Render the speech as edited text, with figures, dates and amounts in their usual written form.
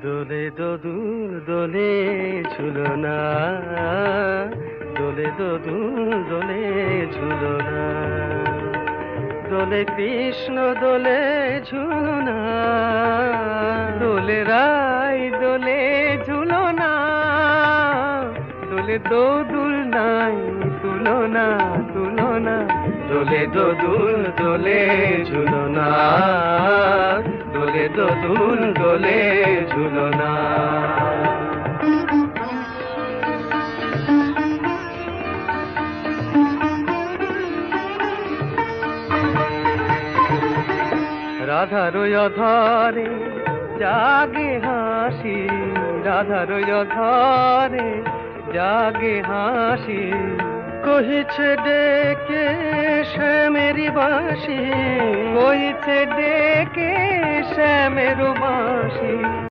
দোলে দোদুল দোলে ঝুলনা, দোলে দোদুল দোলে ঝুলনা, দোলে কৃষ্ণ দোলে ঝুলনা, দোলে রাই দোলে ঝুলনা, দোলে দোদুল নাই তুলনা তুলনা, দোলে দোদুল দোলে ঝুলনা, দোলে দোদুল দোলে ঝুলনা। রাধার অধরে জাগে হাসি, রাধার অধরে জাগে হাসি, কহিছে ডেকে শ্যামেরি বাঁশি, কহিছে ডেকে শ্যামের বাঁশি।